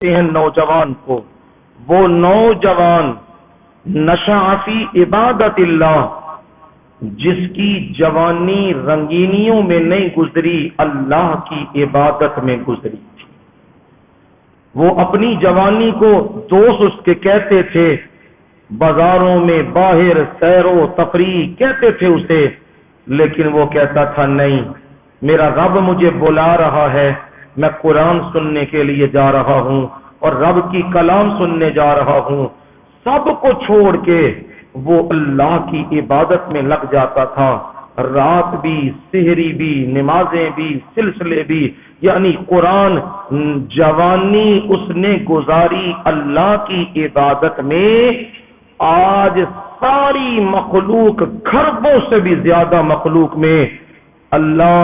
ہیں نوجوان کو، وہ نوجوان نشأ فی عبادت اللہ جس کی جوانی رنگینیوں میں نہیں گزری، اللہ کی عبادت میں گزری تھی۔ وہ اپنی جوانی کو دوست اس کے کہتے تھے، بازاروں میں باہر سیر و تفریح کہتے تھے اسے، لیکن وہ کہتا تھا نہیں، میرا رب مجھے بلا رہا ہے، میں قرآن سننے کے لیے جا رہا ہوں اور رب کی کلام سننے جا رہا ہوں۔ سب کو چھوڑ کے وہ اللہ کی عبادت میں لگ جاتا تھا، رات بھی، سحری بھی، نمازیں بھی، سلسلے بھی، یعنی قرآن جوانی اس نے گزاری اللہ کی عبادت میں۔ آج ساری مخلوق، کھربوں سے بھی زیادہ مخلوق میں اللہ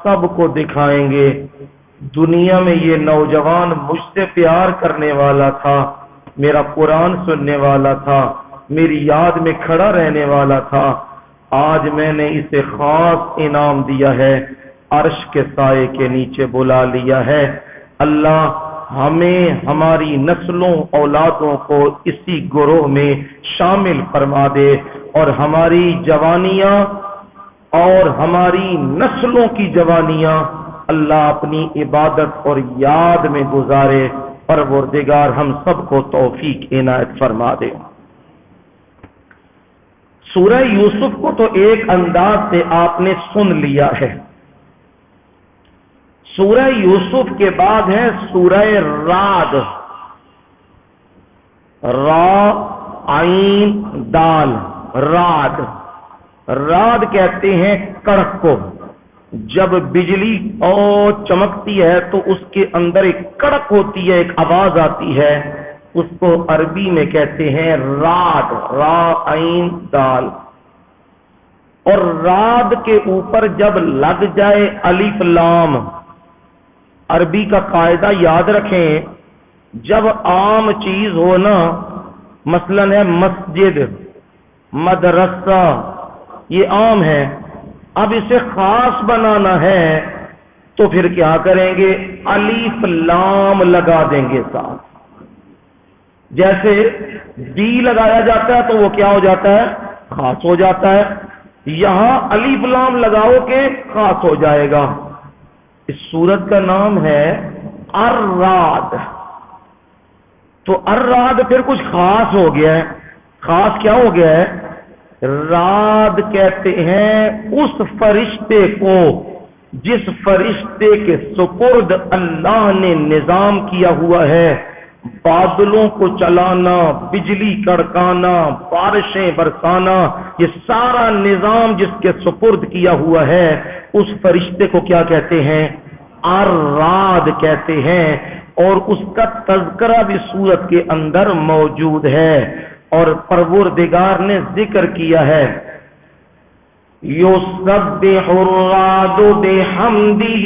سب کو دکھائیں گے، دنیا میں یہ نوجوان مجھ سے پیار کرنے والا تھا، میرا قرآن سننے والا تھا، میری یاد میں کھڑا رہنے والا تھا، آج میں نے اسے خاص انعام دیا ہے، عرش کے سائے کے نیچے بلا لیا ہے۔ اللہ ہمیں، ہماری نسلوں اولادوں کو اسی گروہ میں شامل فرما دے، اور ہماری جوانیاں اور ہماری نسلوں کی جوانیاں اللہ اپنی عبادت اور یاد میں گزارے۔ پروردگار ہم سب کو توفیق عنایت فرما دے۔ سورہ یوسف کو تو ایک انداز سے آپ نے سن لیا ہے۔ سورہ یوسف کے بعد ہے سورہ رعد، را عین دال، رعد۔ رعد کہتے ہیں کڑک کو، جب بجلی اور چمکتی ہے تو اس کے اندر ایک کڑک ہوتی ہے، ایک آواز آتی ہے، اس کو عربی میں کہتے ہیں رعد، را عین دال۔ اور رعد کے اوپر جب لگ جائے الف لام، عربی کا قاعدہ یاد رکھیں، جب عام چیز ہو نا، مثلا ہے مسجد، مدرسہ، یہ عام ہے، اب اسے خاص بنانا ہے تو پھر کیا کریں گے؟ الف لام لگا دیں گے ساتھ۔ جیسے بی لگایا جاتا ہے تو وہ کیا ہو جاتا ہے؟ خاص ہو جاتا ہے۔ یہاں الف لام لگاؤ کہ خاص ہو جائے گا۔ اس سورت کا نام ہے الرعد۔ تو الرعد پھر کچھ خاص ہو گیا ہے۔ خاص کیا ہو گیا ہے؟ رعد کہتے ہیں اس فرشتے کو جس فرشتے کے سپرد اللہ نے نظام کیا ہوا ہے، بادلوں کو چلانا، بجلی کڑکانا، بارشیں برسانا، یہ سارا نظام جس کے سپرد کیا ہوا ہے، اس فرشتے کو کیا کہتے ہیں؟ الرعد کہتے ہیں۔ اور اس کا تذکرہ بھی سورت کے اندر موجود ہے، اور پروردگار نے ذکر کیا ہے، یسبح الرعد بحمدہ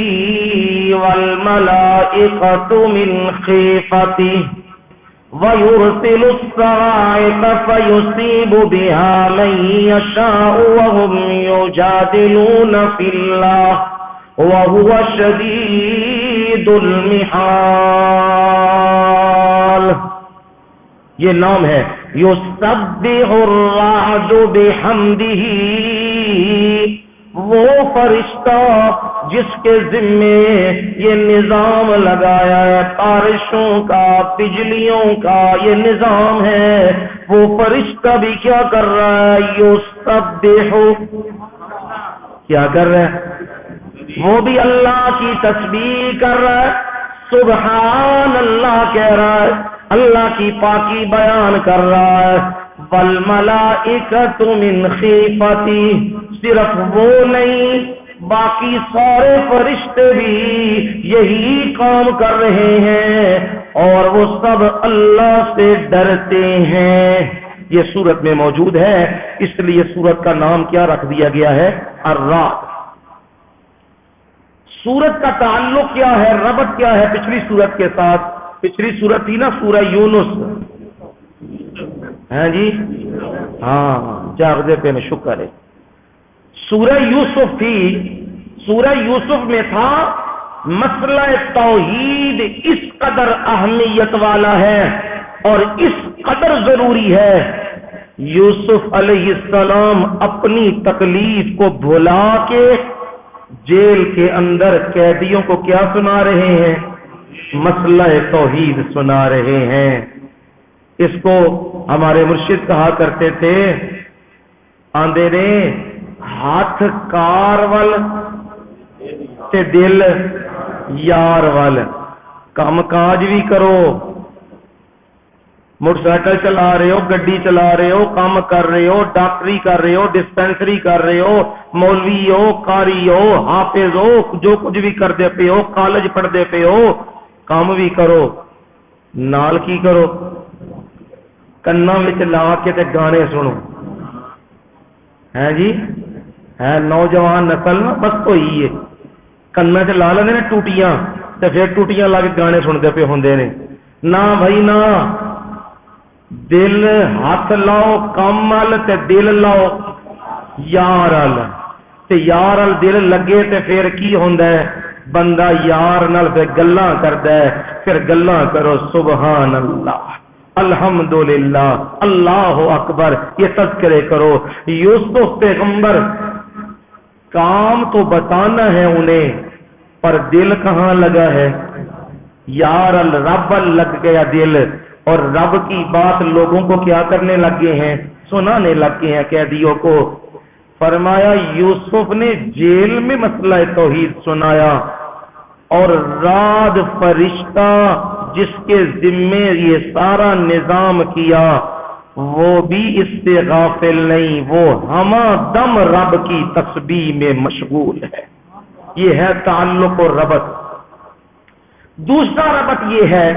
والملائکۃ من خیفتہ وَيُرْسِلُ الصَّوَاعِقَ فَيُصِيبُ بِهَا مَن يَشَاءُ وَهُمْ يُجَادِلُونَ فِي اللَّهِ وَهُوَ شَدِيدُ الْمِحَالِ۔ یہ نام ہے یسبح الرعد بحمدہ، وہ فرشتہ جس کے ذمے یہ نظام لگایا ہے، بارشوں کا، بجلیوں کا یہ نظام ہے، وہ فرشتہ بھی کیا کر رہا ہے؟ یسبح، کیا کر رہا ہے؟ وہ بھی اللہ کی تسبیح کر رہا ہے، سبحان اللہ کہہ رہا ہے، اللہ کی پاکی بیان کر رہا ہے۔ والملائکۃ من خیفتہ، صرف وہ نہیں، باقی سارے فرشتے بھی یہی کام کر رہے ہیں، اور وہ سب اللہ سے ڈرتے ہیں۔ یہ سورت میں موجود ہے، اس لیے سورت کا نام کیا رکھ دیا گیا ہے؟ الرعد۔ سورت کا تعلق کیا ہے، ربط کیا ہے پچھلی سورت کے ساتھ؟ پچھلی سورت تھی نا سورہ یونس، ہیں جی؟ ہاں، جاغدے پہ میں شکر ہے۔ سورہ یوسف تھی، سورہ یوسف میں تھا مسئلہ توحید اس قدر اہمیت والا ہے اور اس قدر ضروری ہے، یوسف علیہ السلام اپنی تکلیف کو بھلا کے جیل کے اندر قیدیوں کو کیا سنا رہے ہیں؟ مسئلہ توحید سنا رہے ہیں۔ اس کو ہمارے مرشد کہا کرتے تھے، آندے نے ہاتھ کار ول تے دل یار ول، کام کاج بھی کرو، موٹر سائیکل چلا رہے ہو، گڈی چلا رہے ہو، کام کر رہے ہو، ڈاکٹری کر رہے ہو، ڈسپینسری کر رہے ہو، مولوی ہو، قاری ہو، حافظ ہو، جو کچھ بھی کرتے پے ہو، کالج پڑھتے پے ہو، کام بھی کرو، نال کی کرو، کنا وچ لا کے تے گانے سنو۔ ہے جی ہے نوجوان نسل نا بس ہوئی ہے، کنا چ لا لیندے نے ٹوٹیاں تے پھر ٹوٹیاں لا کے گانے سنتے پے ہوندے نے۔ نہ بھائی نہ، دل ہاتھ لاؤ کام ال تے دل لاؤ یار ال، تے یار ال دل لگے تے پھر کی ہوندا ہے؟ بندہ یار نال پھر گلاں کردا ہے، پھر گلاں کرو سبحان اللہ، الحمدللہ، اللہ اکبر، یہ تذکرے کرو۔ یوسف پیغمبر کام تو بتانا ہے انہیں، پر دل کہاں لگا ہے؟ یار ال رب ال لگ گیا دل، اور رب کی بات لوگوں کو کیا کرنے لگے ہیں؟ سنانے لگے ہیں قیدیوں کو۔ فرمایا یوسف نے جیل میں مسئلہ توحید سنایا، اور رات فرشتہ جس کے ذمے یہ سارا نظام کیا وہ بھی اس سے غافل نہیں، وہ ہمہ دم رب کی تسبیح میں مشغول ہے۔ یہ ہے تعلق و ربط۔ دوسرا ربط یہ ہے،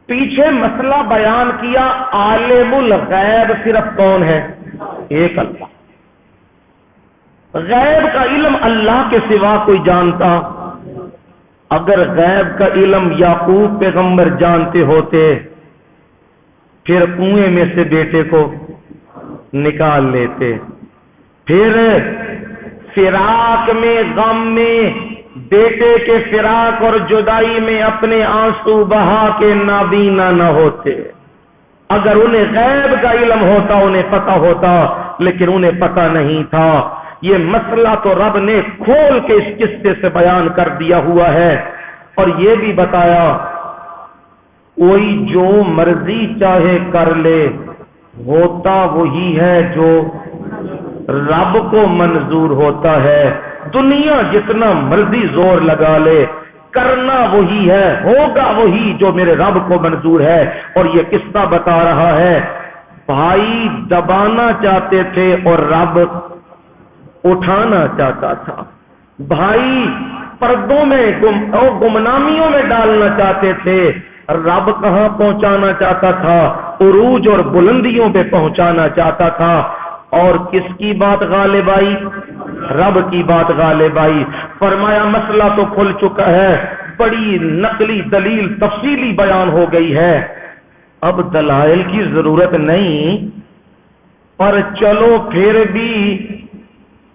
پیچھے مسئلہ بیان کیا عالم الغیب صرف کون ہے؟ ایک اللہ۔ غیب کا علم اللہ کے سوا کوئی جانتا؟ اگر غیب کا علم یعقوب پیغمبر جانتے ہوتے پھر کنویں میں سے بیٹے کو نکال لیتے، پھر فراق میں غم میں بیٹے کے فراق اور جدائی میں اپنے آنسو بہا کے نابینا نہ ہوتے۔ اگر انہیں غیب کا علم ہوتا انہیں پتہ ہوتا، لیکن انہیں پتہ نہیں تھا۔ یہ مسئلہ تو رب نے کھول کے اس قصے سے بیان کر دیا ہوا ہے، اور یہ بھی بتایا کوئی جو مرضی چاہے کر لے، ہوتا وہی ہے جو رب کو منظور ہوتا ہے۔ دنیا جتنا مرضی زور لگا لے، کرنا وہی ہے، ہوگا وہی جو میرے رب کو منظور ہے۔ اور یہ قصہ بتا رہا ہے، بھائی دبانا چاہتے تھے اور رب اٹھانا چاہتا تھا، بھائی پردوں میں گمنامیوں میں ڈالنا چاہتے تھے، رب کہاں پہنچانا چاہتا تھا؟ عروج اور بلندیوں پہ پہنچانا چاہتا تھا۔ اور کس کی بات غالب آئی؟ رب کی بات غالب آئی۔ فرمایا مسئلہ تو کھل چکا ہے، بڑی نقلی دلیل تفصیلی بیان ہو گئی ہے، اب دلائل کی ضرورت نہیں، پر چلو پھر بھی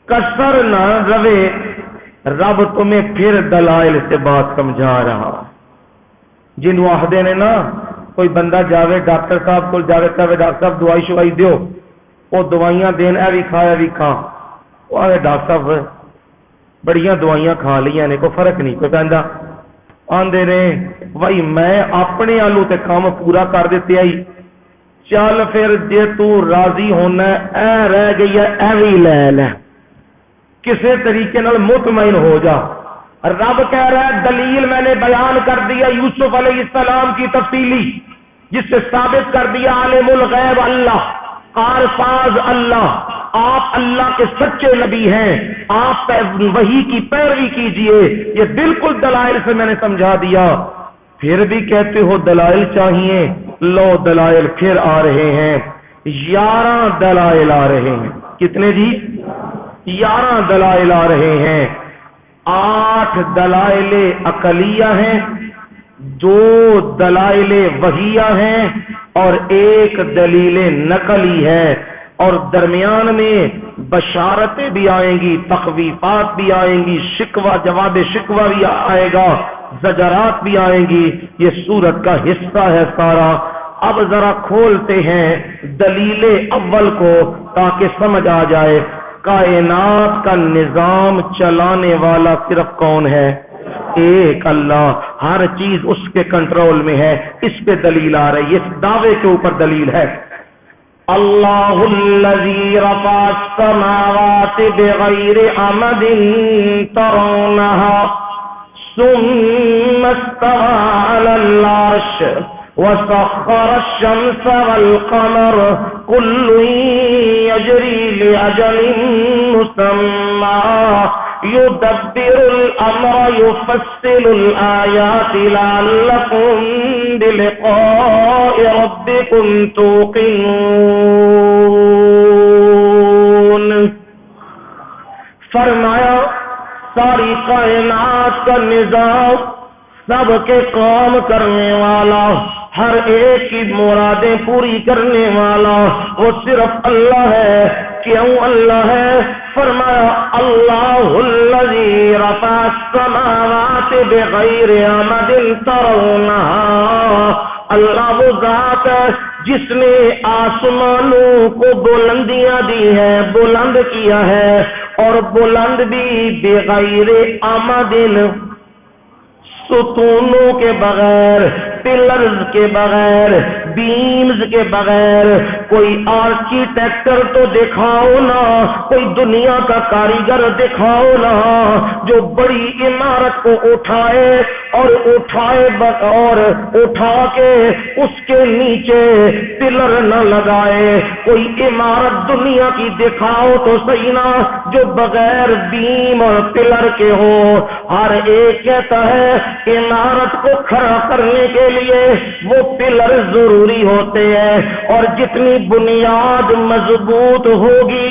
کسر نہ روے، رب تمہیں پھر دلائل سے بات سمجھا رہا۔ جن واحدے نے نا کوئی بندہ جاوے ڈاکٹر صاحب کو جاوے کہے ڈاکٹر صاحب دوائی شوائی دیو، وہ دوائیاں دین اے بھی کھایا بھی کھا، وہ آئے ڈاکٹر صاحب بڑیاں دوائیاں کھا لیا نے کوئی فرق نہیں کوئی پہندا، آندے نے بھائی میں اپنے آلو تے کام پورا کر دیتے آئی، چل پھر جے تو راضی ہونا اے رہ گئی ہے اے بھی لے لے، کسے طریقے نال مطمئن ہو جا۔ رب کہہ رہا ہے دلیل میں نے بیان کر دیا یوسف علیہ السلام کی تفصیلی، جس سے ثابت کر دیا عالم الغیب اللہ، کارساز اللہ، آپ اللہ کے سچے نبی ہیں، آپ وحی کی پیروی کیجئے، یہ بالکل دلائل سے میں نے سمجھا دیا۔ پھر بھی کہتے ہو دلائل چاہیے، لو دلائل پھر آ رہے ہیں، 11 دلائل آ رہے ہیں۔ کتنے جی؟ 11 دلائل آ رہے ہیں۔ 8 دلائل عقلیہ ہیں، 2 دلائل وحیہ ہیں، اور 1 دلیل نقلی ہے، اور درمیان میں بشارتیں بھی آئیں گی، تخویفات بھی آئیں گی، شکوہ جواب شکوہ بھی آئے گا، زجرات بھی آئیں گی. یہ سورت کا حصہ ہے سارا. اب ذرا کھولتے ہیں دلیل اول کو تاکہ سمجھ آ جائے کائنات کا نظام چلانے والا صرف کون ہے؟ ایک اللہ. ہر چیز اس کے کنٹرول میں ہے. اس پہ دلیل آ رہی ہے، اس دعوے کے اوپر دلیل ہے. اللہ الذی رفع السماوات بغیر عمد ترونها ثم استوى على العرش وسخر الشمس والقمر كل يجري لأجل مسمى يدبر الأمر يفصل الآيات لعلكم بلقاء ربكم توقنون. فرمایا ساری کائنات کا نظام سب کے کام کرنے والا، ہر ایک کی مرادیں پوری کرنے والا وہ صرف اللہ ہے. کیوں اللہ ہے؟ فرمایا اللہ الذی رفع السماوات بغیر عمد ترونها. اللہ وہ ذات ہے جس نے آسمانوں کو بلندیاں دی ہیں، بلند کیا ہے، اور بلند بھی بغیر عمد، ستونوں کے بغیر، پلرز کے بغیر، بیمز کے بغیر. کوئی آرکیٹیکٹر تو دکھاؤ نا، کوئی دنیا کا کاریگر دکھاؤ نا جو بڑی عمارت کو اٹھائے اور اٹھا کے اس کے نیچے پلر نہ لگائے. کوئی عمارت دنیا کی دکھاؤ تو صحیح نا جو بغیر بیم اور پلر کے ہو. ہر ایک کہتا ہے عمارت کو کھڑا کرنے کے لیے وہ پلر ضروری ہوتے ہیں، اور جتنی بنیاد مضبوط ہوگی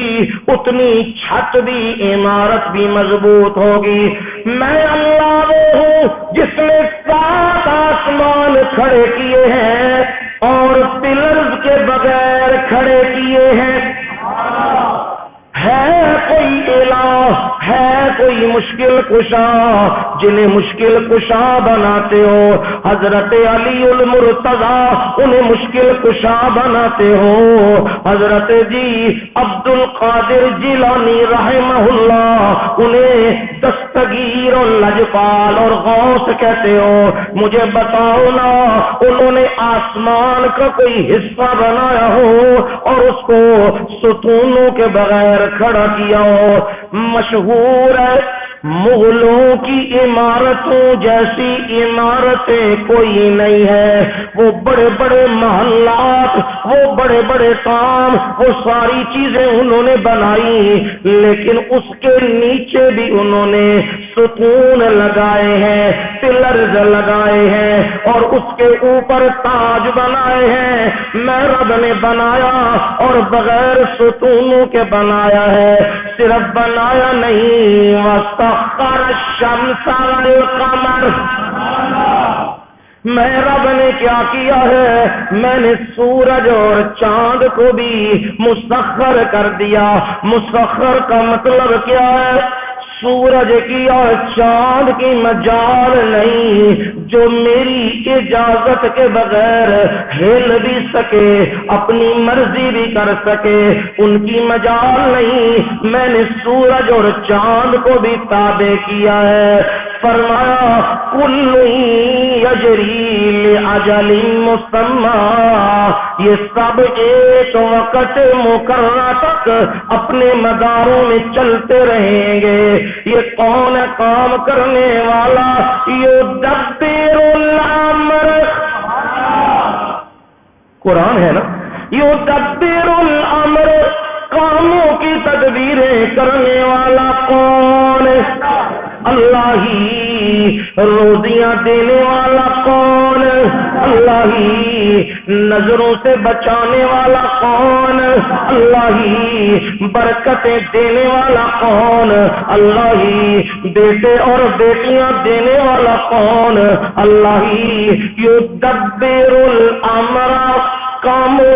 اتنی چھت بھی، عمارت بھی مضبوط ہوگی. میں اللہ وہ ہوں جس نے 7 آسمان کھڑے کیے ہیں اور پلرز کے بغیر کھڑے کیے ہیں. ہے کوئی الہ، ہے کوئی مشکل کشا جنہیں مشکل کشا بناتے ہو؟ حضرت علی المرتضی انہیں مشکل کشا بناتے ہو. حضرت عبد القادر جیلانی رحمہ اللہ انہیں دستگیر اور لجپال اور غوث کہتے ہو. مجھے بتاؤ نا انہوں نے آسمان کا کوئی حصہ بنایا ہو اور اس کو ستونوں کے بغیر کھڑا کیا ہو؟ مشہور ہے مغلوں کی عمارتوں جیسی عمارتیں کوئی نہیں ہے. وہ بڑے بڑے محلات، وہ بڑے بڑے کام، وہ ساری چیزیں انہوں نے بنائی، لیکن اس کے نیچے بھی انہوں نے ستون لگائے ہیں، پلرز لگائے ہیں، اور اس کے اوپر تاج بنائے ہیں. میں رب نے بنایا اور بغیر ستونوں کے بنایا ہے. صرف بنایا نہیں، وسخر الشمس والقمر. میں رب نے کیا کیا ہے؟ میں نے سورج اور چاند کو بھی مسخر کر دیا. مسخر کا مطلب کیا ہے؟ سورج کی اور چاند کی مجال نہیں جو میری اجازت کے بغیر ہل بھی سکے، اپنی مرضی بھی کر سکے، ان کی مجال نہیں. میں نے سورج اور چاند کو بھی تابع کیا ہے. فرمایا کل یجری لاجل مسمى، یہ سب ایک وقت مقررہ تک اپنے مداروں میں چلتے رہیں گے. یہ کون ہے کام کرنے والا؟ یدبر الامر، قرآن ہے نا. یدبر الامر، کاموں کی تدبیریں کرنے والا کون ہے؟ اللہ ہی. روزیاں دینے والا کون؟ اللہ ہی. نظروں سے بچانے والا کون؟ اللہ ہی. برکتیں دینے والا کون؟ اللہ ہی. بیٹے اور بیٹیاں دینے والا کون؟ اللہ ہی. یدبر الامر، کاموں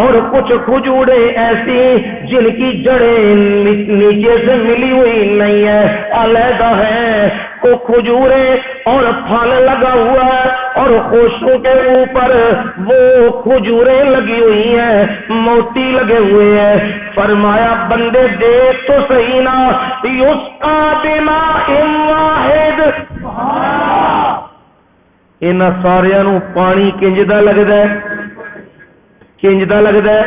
اور کچھ کھجورے ایسی جن کی جڑیں نیچے سے ملی ہوئی نہیں ہے، علیحدہ ہے، کو کھجورے اور پھل لگا ہوا ہے اور خوشوں کے اوپر وہ کھجوریں لگی ہوئی ہیں، موتی لگے ہوئے ہیں۔ فرمایا بندے دیکھ تو صحیح نا، یسقا بماء واحد، ان سارے نو پانی کنجدا لگدا ہے، کنجدا لگدا ہے،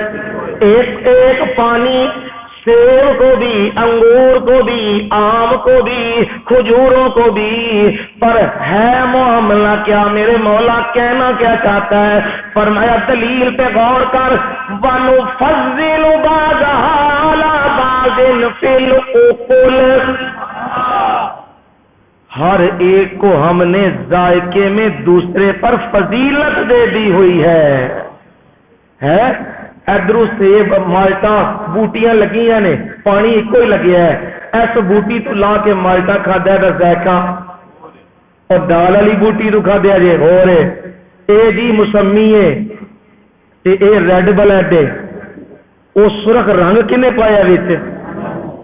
ایک ایک پانی، سیب کو بھی، انگور کو بھی، آم کو بھی، کھجوروں کو بھی، پر ہے معاملہ کیا؟ میرے مولا کہنا کیا چاہتا ہے؟ فرمایا دلیل پہ غور کر، وَنُفَضِّلُ بَعْضَهَا عَلَى بَعْضٍ فِي الْأُكُلِ، ہر ایک کو ہم نے ذائقے میں دوسرے پر فضیلت دے دی ہوئی ہے۔ ادھر سیب مالٹا بوٹیاں لگیاں نے، پانی ایک ہی لگیا ہے، اس بوٹی تو لا کے مالٹا کھادا ہے ذائقہ، اور دال والی بوٹی تو کھادا جے ہو رہے اے جی موسمی ہے تے اے ریڈ بلیڈ ہے، او سرخ رنگ کنے پایا وچ؟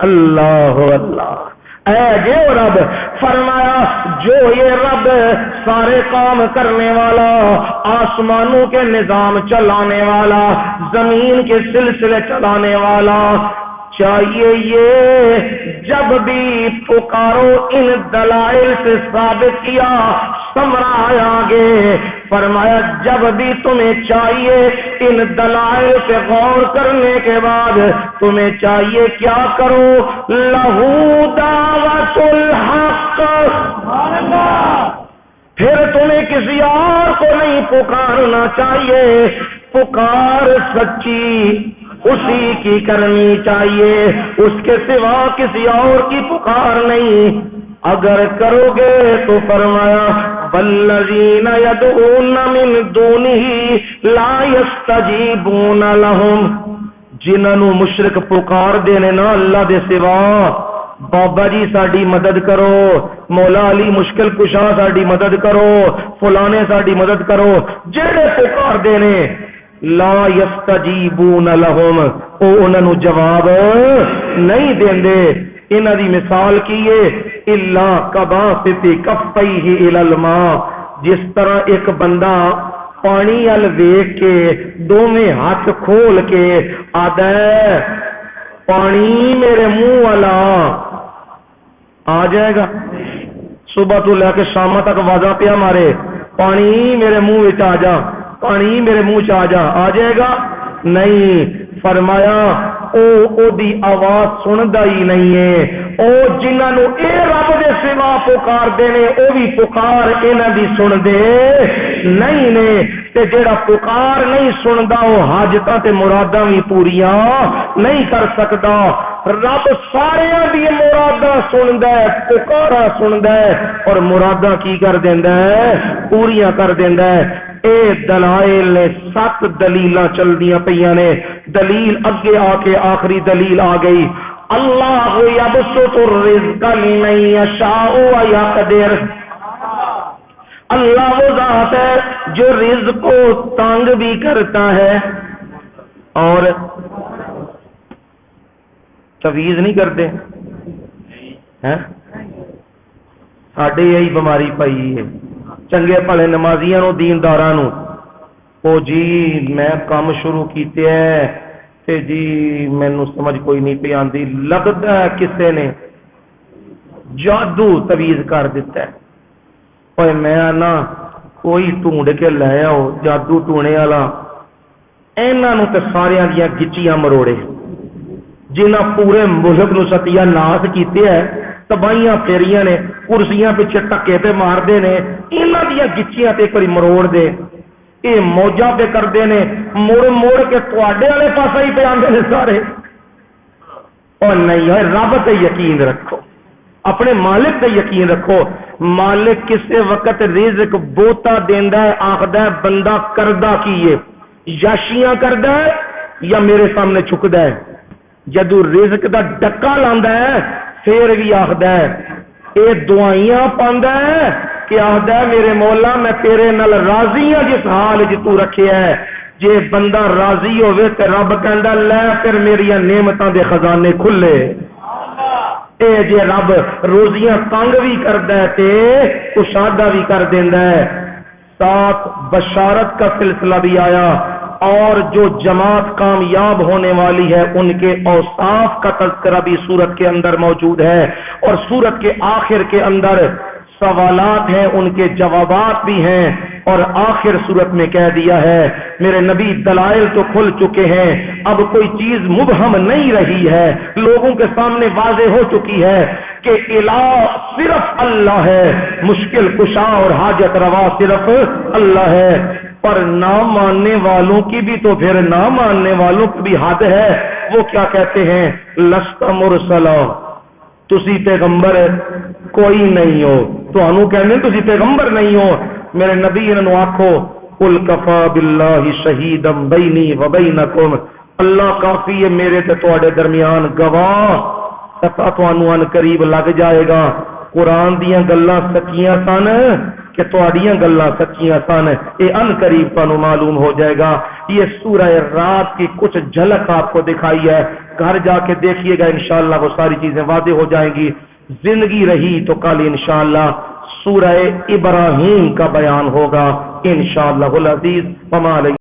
اللہ اللہ، اے جے رب فرمایا جو یہ رب سارے کام کرنے والا، آسمانوں کے نظام چلانے والا، زمین کے سلسلے چلانے والا، چاہیے یہ جب بھی پکارو ان دلائل سے ثابت کیا سمرا آگے۔ فرمایا جب بھی تمہیں چاہیے ان دلائل پہ غور کرنے کے بعد تمہیں چاہیے کیا کرو؟ لہو دعوت الحق، پھر تمہیں کسی اور کو نہیں پکارنا چاہیے، پکار سچی اسی کی کرنی چاہیے، اس کے سوا کسی اور کی پکار نہیں۔ اگر کرو گے تو فرمایا والذین یدعون من دونہ لا یستجیبون لہم، جنہوں مشرک پکار دینے نا اللہ دے سوا، بابا جی ساڈی مدد کرو، مولا علی مشکل کشا ساڈی مدد کرو، فلانے ساڈی مدد کرو، جڑے پکار دینے لا یستجیبون لہم، او انہوں جواب نہیں دیندے۔ انہاں دی مثال کیے الا کباسط کفیہ الی الماء، جس طرح ایک بندہ پانی ال ویکھ کے دوویں ہاتھ کھول کے آدا ہے پانی میرے منہ والا آ جائے گا، صبح تو لے کے شام تک واضح پیا مارے پانی میرے منہ وچ آ جا، پانی میرے منہ چ آ جا، آ جائے گا؟ نہیں۔ فرمایا او دی آواز سندا ہی نہیں ہے، او جنہاں نو اے رب دے سوا پکار دے نے او بھی پکار انہاں دی سن دے نہیں نے، تے جڑا پکار نہیں سندا او حاجتاں تے مراداں بھی پوریاں نہیں کر سکدا۔ رب سارے دی مراداں سندا ہے، پکارا سندا ہے، اور مراداں کی کر دیندا ہے؟ پوریاں کر دیندا ہے۔ اے دلائل نے 7 دلیلاں چل دیاں پیاں نے، دلیل اگے آ کے آخری دلیل آ گئی، اللہ یبسط الرزق لمن یشاء ویقدر، اللہ وہ ذات ہے جو رزق کو تنگ بھی کرتا ہے اور تویز نہیں کرتے ہیں۔ ساڈے یہی بیماری پئی ہے، چنگے بھلے نمازیاں نو دینداراں نو او جی میں کام شروع کیتے ہے تے جی مینوں سمجھ کوئی نہیں پئی آندی، لگدا ہے کسے نے جادو تویز کر دیتا ہے۔ اوے میں آنا کوئی ڈھونڈ کے لے آؤ جادو ٹونے والا، انہاں نو تے ساریاں دیاں گچیاں مروڑے، جنہاں پورے ملک نو ستیا ناس کیتے ہے، تباہیاں پھیریاں نے، کرسیاں پیچھے ٹکے تے مار دے نے، انہاں دیاں گچیاں تے کوئی مروڑ دے، اے موجاں پہ کر دے نے، مڑ مڑ کے تواڈے والے پاسے ہی پہ آندے نے سارے۔ اور نہیں ہے، رب تے یقین رکھو، اپنے مالک تے یقین رکھو، مالک کسے وقت رزق بوتا دیندا ہے، آخدا ہے بندہ کردا کیے، یاشیاں کردا ہے یا میرے سامنے چھکدا ہے، جدو رزق دا ڈکا لاندا ہے پھر بھی آخدا ہے اے دعائیاں پاندا ہے کہ آخدا ہے میرے مولا میں تیرے نال راضی ہاں جس حال جی تو رکھیا ہے، جے بندہ راضی ہوئے تے رب کہندا لے پھر میری نعمتاں دے خزانے کھلے. اے جے رب روزیاں تنگ بھی کردا ہے تے کشادہ بھی کر دیندا ہے. ساتھ بشارت کا سلسلہ بھی آیا، اور جو جماعت کامیاب ہونے والی ہے ان کے اوصاف کا تذکرہ بھی سورت کے اندر موجود ہے. اور سورت کے آخر کے اندر سوالات ہیں، ان کے جوابات بھی ہیں، اور آخر صورت میں کہہ دیا ہے میرے نبی دلائل تو کھل چکے ہیں، اب کوئی چیز مبہم نہیں رہی ہے، لوگوں کے سامنے واضح ہو چکی ہے کہ الہ صرف اللہ ہے، مشکل کشا اور حاجت روا صرف اللہ ہے. پر نہ ماننے والوں کی بھی تو پھر نہ ماننے والوں کی بھی حد ہے. وہ کیا کہتے ہیں؟ لست مرسلا، تسی پیغمبر کوئی نہیں ہو. تو انو کہنے تسی پیغمبر نہیں ہو. میرے نبی انہوں آکھو قل کفا باللہ شہیدا بینی و بینکم، اللہ کافی ہے میرے تے تواڈے درمیان گواہ، پتہ تانوں ان قریب لگ جائے گا قرآن دیاں گلاں سچیاں سن کہ تواڈیاں گلاں سچیاں سن، یہ ان قریب تانوں معلوم ہو جائے گا. یہ سورہ رات کی کچھ جھلک آپ کو دکھائی ہے، گھر جا کے دیکھیے گا انشاءاللہ وہ ساری چیزیں واضح ہو جائیں گی. زندگی رہی تو کل انشاءاللہ سورہ ابراہیم کا بیان ہوگا انشاءاللہ العزیز. وما علیہ